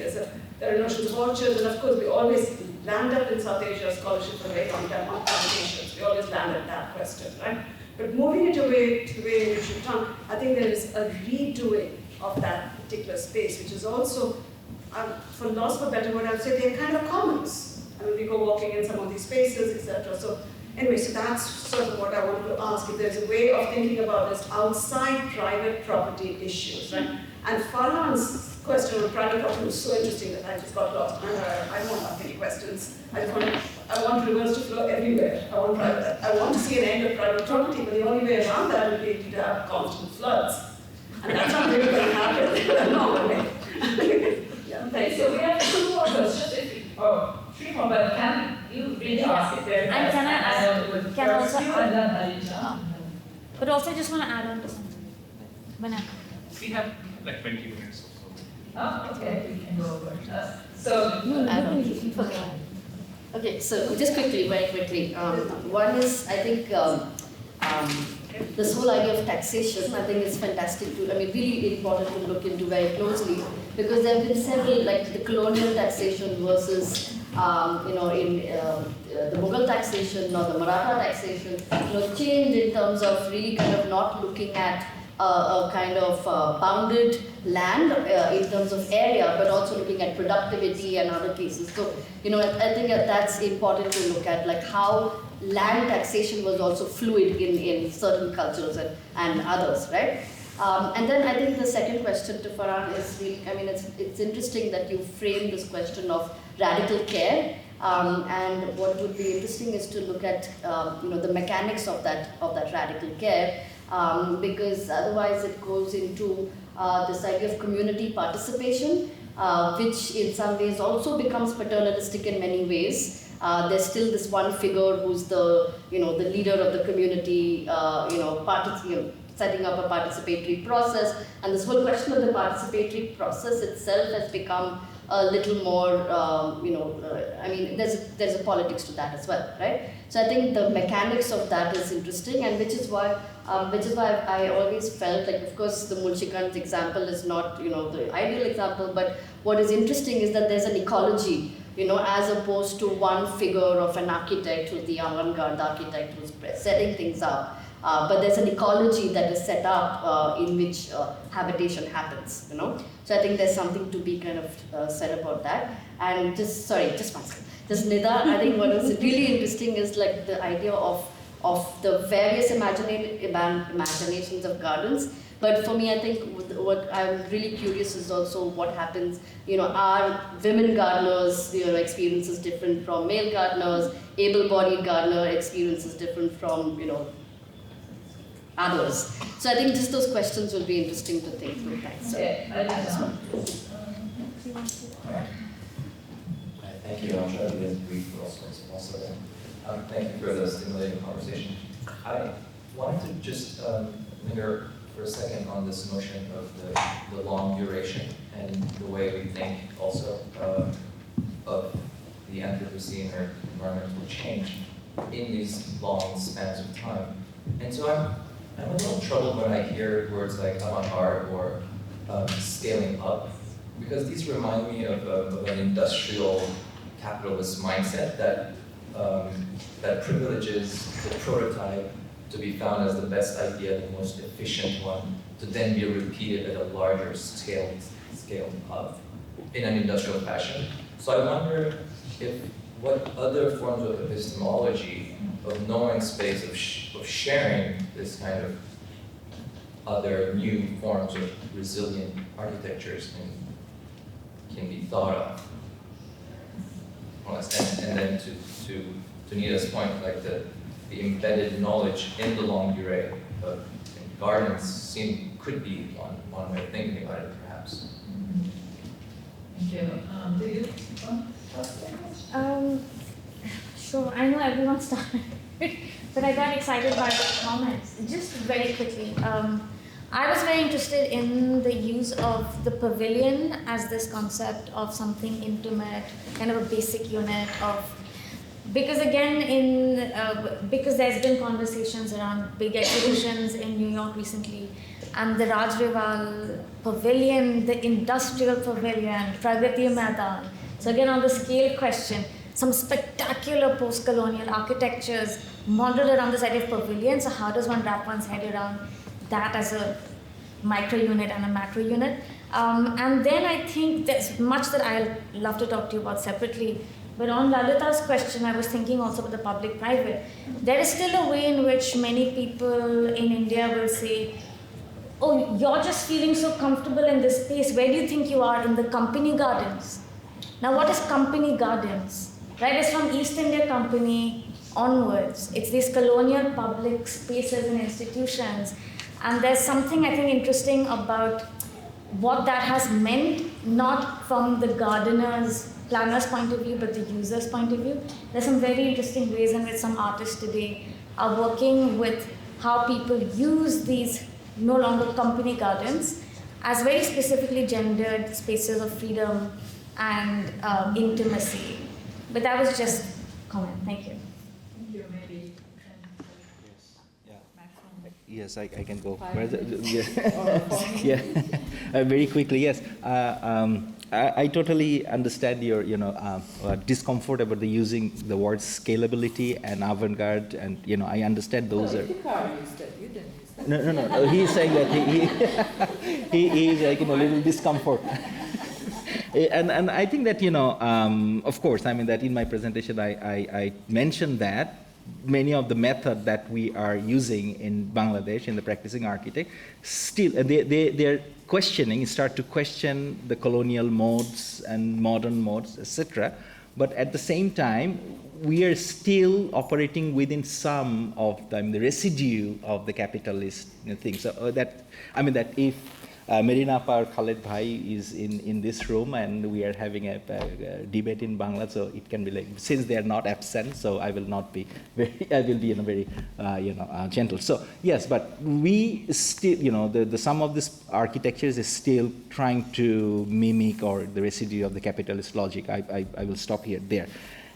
there are notions of orchards, and of course we always land up in South Asia scholarship for a very long time on plantations. We always land at that question, right? But moving it away to the way in which you've done, I think there is a redoing of that particular space, which is also, for loss of a better word, I would say they're kind of commons. I mean, we go walking in some of these spaces, etc. So anyway, so that's sort of what I wanted to ask, if there's a way of thinking about this outside private property issues, right? And Farhan's question on private property was so interesting that I just got lost. I don't have any questions. I want rivers to flow everywhere. I want to see an end of private property, but the only way around that would be to have constant floods. And that's not really going to happen. No way. Yeah, Okay, so we have two more questions. Three more, but can you really ask it very fast? And can I ask? Can I also? And then Aisha. But also, I just want to add on to something. We have like 20 minutes or so. Oh, okay, we can go over. So, Okay, so just quickly, very quickly. One is, I think, this whole idea of taxation, I think is fantastic to, I mean, really important to look into very closely, because there have been several, like the colonial taxation versus, in the Mughal taxation or the Maratha taxation, change in terms of really kind of not looking at a kind of bounded land in terms of area, but also looking at productivity and other cases. So, I think that's important to look at, like how land taxation was also fluid in certain cultures and others, right? And then I think the second question to Farhan is really, I mean, it's interesting that you framed this question of radical care. And what would be interesting is to look at, the mechanics of that radical care. Because otherwise it goes into this idea of community participation, which in some ways also becomes paternalistic in many ways. There's still this one figure who's the leader of the community, setting up a participatory process, and this whole question of the participatory process itself has become a little more, I mean, there's a politics to that as well, right? So I think the mechanics of that is interesting, and which is why I always felt like, of course, the Mulshikand's example is not, the ideal example, but what is interesting is that there's an ecology, as opposed to one figure of an architect who's the avant-garde architect who's setting things up. But there's an ecology that is set up in which habitation happens, So I think there's something to be kind of said about that. And just one second. Just Nida, I think what was really interesting is like the idea of of the various imaginations of gardens. But for me, I think what I'm really curious is also what happens, are women gardeners, experiences different from male gardeners, able-bodied gardener experiences different from, others. So I think just those questions will be interesting to think through. Thanks. Thank you. I'll try to be as brief also. Thank you for the stimulating conversation. I wanted to just linger for a second on this notion of the long duration and the way we think also of the Anthropocene or environmental change in these long spans of time. And so I'm a little troubled when I hear words like avant-garde or scaling up, because these remind me of an industrial capitalist mindset that privileges the prototype to be found as the best idea, the most efficient one, to then be repeated at a larger scale up in an industrial fashion. So I wonder what other forms of epistemology, of knowing space, of sharing this kind of other new forms of resilient architectures can be thought of. And then to Nita's point, like the embedded knowledge in the longue durée of gardens could be one way of thinking about it, perhaps. Thank you. Do you want to start? Sure, I know everyone started, but I got excited by the comments. Just very quickly, I was very interested in the use of the pavilion as this concept of something intimate, kind of a basic unit of, because again, because there's been conversations around big exhibitions in New York recently, and the Rajrival pavilion, the industrial pavilion, Pragati Maidan. So again, on the scale question, some spectacular post-colonial architectures modeled around this idea of pavilion. So how does one wrap one's head around that as a micro unit and a macro unit? And then I think there's much that I'll love to talk to you about separately. But on Lalita's question, I was thinking also about the public-private. There is still a way in which many people in India will say, oh, you're just feeling so comfortable in this space. Where do you think you are? In the company gardens. Now, what is company gardens? Right, it's from East India Company onwards. It's these colonial public spaces and institutions. And there's something I think interesting about what that has meant, not from the gardener's, planner's point of view, but the user's point of view. There's some very interesting ways in which some artists today are working with how people use these no longer company gardens as very specifically gendered spaces of freedom and intimacy. But that was just a comment. Thank you. Thank you. Maybe. Yes, I can go. Yeah. Very quickly, yes. I totally understand your, discomfort about using the words scalability and avant-garde, and I understand those are. Iptikar used it. You didn't use that. No. He's saying that he is like a little discomfort. And I think that of course, I mean that in my presentation I mentioned that many of the method that we are using in Bangladesh in the practicing architect still they're start to question the colonial modes and modern modes, etc. But at the same time, we are still operating within some of the residue of the capitalist thing. So that if Merina or Khaled Bhai is in this room and we are having a debate in Bangla, so it can be like, since they are not absent, so I will not be I will be in a very gentle. So yes, but we still the some of this architectures is still trying to mimic or the residue of the capitalist logic. I will stop there.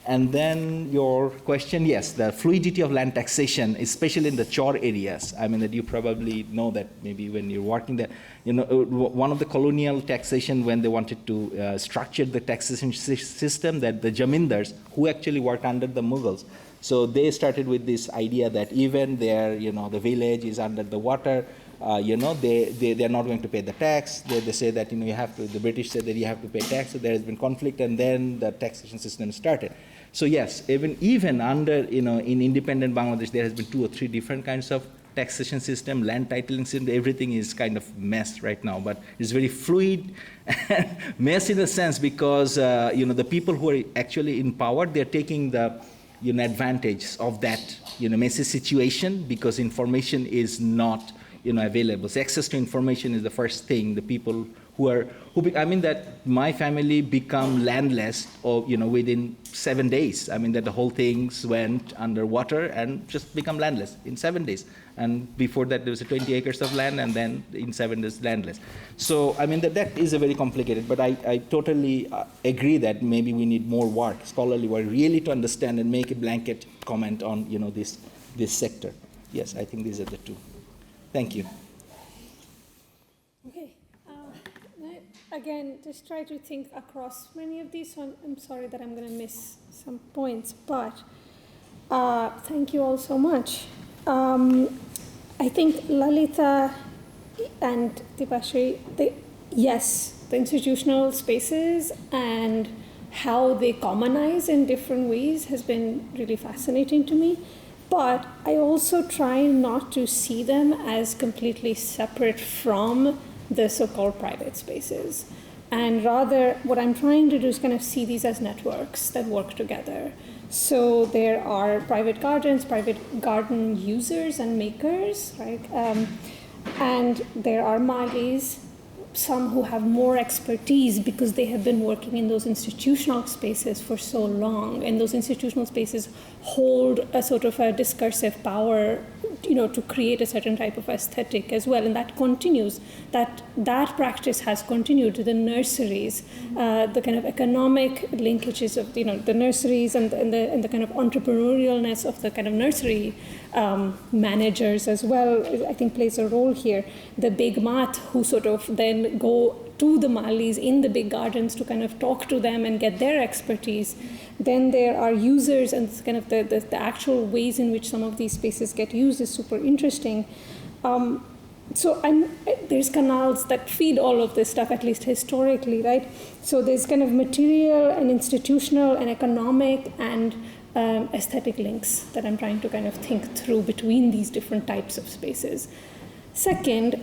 And then your question, yes, the fluidity of land taxation, especially in the chor areas. I mean that you probably know that maybe when you're working there, one of the colonial taxation when they wanted to structure the taxation system, that the jamindars who actually worked under the Mughals, so they started with this idea that even their, the village is under the water, they are not going to pay the tax. They say that you have to. The British said that you have to pay tax. So there has been conflict, and then the taxation system started. So yes, even under, in independent Bangladesh, there has been 2 or 3 different kinds of taxation system, land titling system, everything is kind of mess right now, but it's very fluid, mess in a sense because, the people who are actually in power, they're taking the, advantage of that, messy situation because information is not, available. So access to information is the first thing. The people that my family become landless, or within 7 days. I mean that the whole things went underwater and just become landless in 7 days. And before that, there was 20 acres of land, and then in 7 days, landless. So I mean that is a very complicated. But I totally agree that maybe we need more work, scholarly work, really to understand and make a blanket comment on this sector. Yes, I think these are the 2. Thank you. Okay. Again, just try to think across many of these. So I'm sorry that I'm going to miss some points, but thank you all so much. I think Lalita and Dipashri, yes, the institutional spaces and how they commonize in different ways has been really fascinating to me. But I also try not to see them as completely separate from the so-called private spaces. And rather, what I'm trying to do is kind of see these as networks that work together. So there are private garden users and makers, right? And there are Malis, some who have more expertise because they have been working in those institutional spaces for so long, and those institutional spaces hold a sort of a discursive power, to create a certain type of aesthetic as well, and that continues. That practice has continued to the nurseries, the kind of economic linkages of the nurseries and the kind of entrepreneurialness of the kind of nursery managers as well, I think plays a role here. The big mat who sort of then go to the Malis in the big gardens to kind of talk to them and get their expertise. Then there are users, and kind of the actual ways in which some of these spaces get used is super interesting. So there's canals that feed all of this stuff, at least historically, right? So there's kind of material and institutional and economic and aesthetic links that I'm trying to kind of think through between these different types of spaces. Second,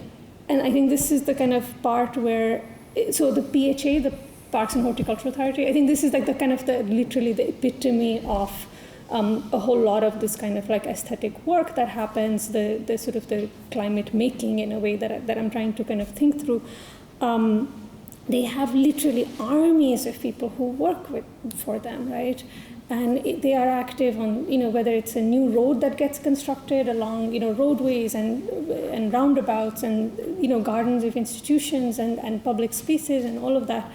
and I think this is the kind of part where, so the PHA, the Parks and Horticulture Authority, I think this is like literally the epitome of a whole lot of this kind of like aesthetic work that happens, the sort of the climate making in a way that I'm trying to kind of think through. They have literally armies of people who work for them, right? And they are active on, whether it's a new road that gets constructed along, roadways and roundabouts and, gardens of institutions and public spaces and all of that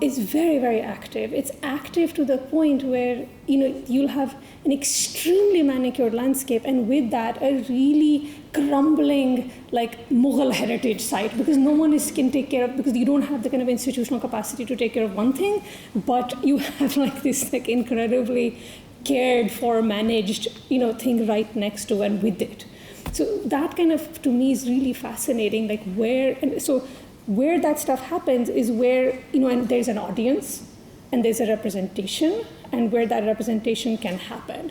is very, very active. It's active to the point where, you'll have an extremely manicured landscape, and with that, a really crumbling, like, Mughal heritage site, because no one can take care of, because you don't have the kind of institutional capacity to take care of one thing, but you have, like, this, like, incredibly cared for, managed, thing right next to and with it. So that kind of, to me, is really fascinating, like, where that stuff happens is where, and there's an audience, and there's a representation, and where that representation can happen.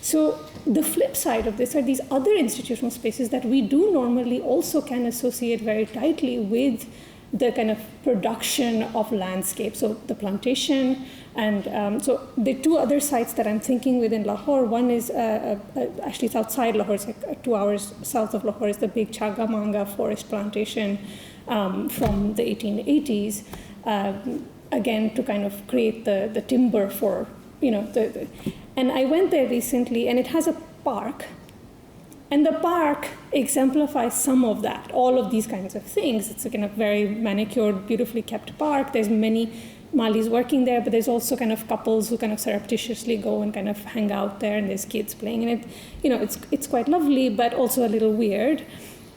So the flip side of this are these other institutional spaces that we do normally also can associate very tightly with the kind of production of landscape. So the plantation, and so the 2 other sites that I'm thinking with in Lahore, one is actually it's outside Lahore, it's like 2 hours south of Lahore, is the big Chagamanga forest plantation from the 1880s, again to kind of create the timber for, and I went there recently, and it has a park, and the park exemplifies some of that, all of these kinds of things. It's a kind of very manicured, beautifully kept park. There's many Malis working there, but there's also kind of couples who kind of surreptitiously go and kind of hang out there, and there's kids playing, and it's quite lovely, but also a little weird.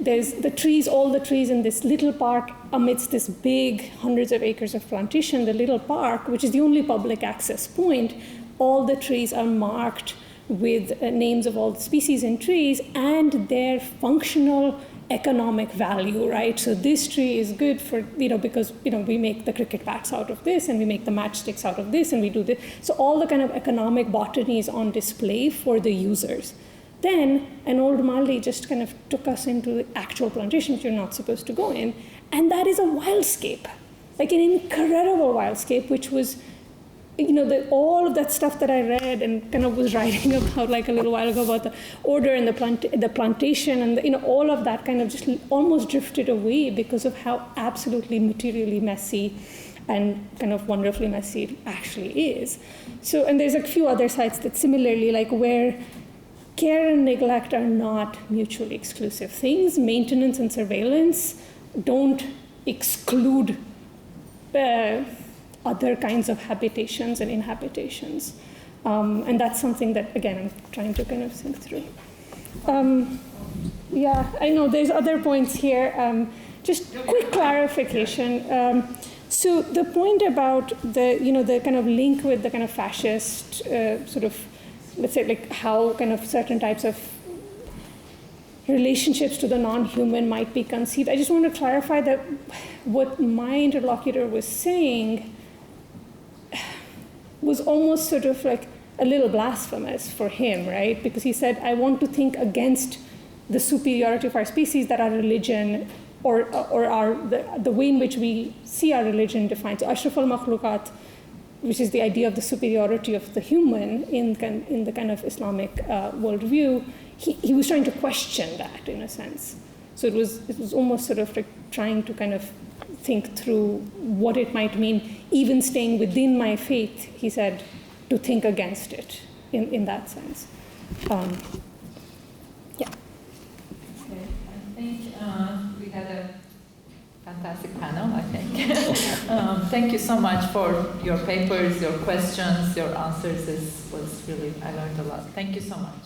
There's the trees, all the trees in this little park amidst this big hundreds of acres of plantation. The little park, which is the only public access point, all the trees are marked with names of all the species in trees and their functional economic value, right? So this tree is good for, because, we make the cricket bats out of this, and we make the matchsticks out of this, and we do this. So all the kind of economic botany is on display for the users. Then an old Mali just kind of took us into the actual plantation, which you're not supposed to go in, and that is a wildscape, like an incredible wildscape, which was, all of that stuff that I read and kind of was writing about like a little while ago about the order and the plantation and all of that kind of just almost drifted away because of how absolutely materially messy and kind of wonderfully messy it actually is. So, and there's a few other sites that similarly, like where care and neglect are not mutually exclusive things. Maintenance and surveillance don't exclude other kinds of habitations and inhabitations. And that's something that, again, I'm trying to kind of think through. Yeah, I know there's other points here. Just quick clarification. So the point about the kind of link with the kind of fascist sort of, let's say, like how kind of certain types of relationships to the non-human might be conceived. I just want to clarify that what my interlocutor was saying was almost sort of like a little blasphemous for him, right? Because he said, I want to think against the superiority of our species that our religion or the way in which we see our religion defined. So Ashraf al-Makhluqat, which is the idea of the superiority of the human in the kind of Islamic worldview, he was trying to question that in a sense. So it was almost sort of like trying to kind of think through what it might mean, even staying within my faith, he said, to think against it in that sense. Yeah. Okay, I think we had a fantastic panel, I think. Thank you so much for your papers, your questions, your answers. This was really, I learned a lot. Thank you so much.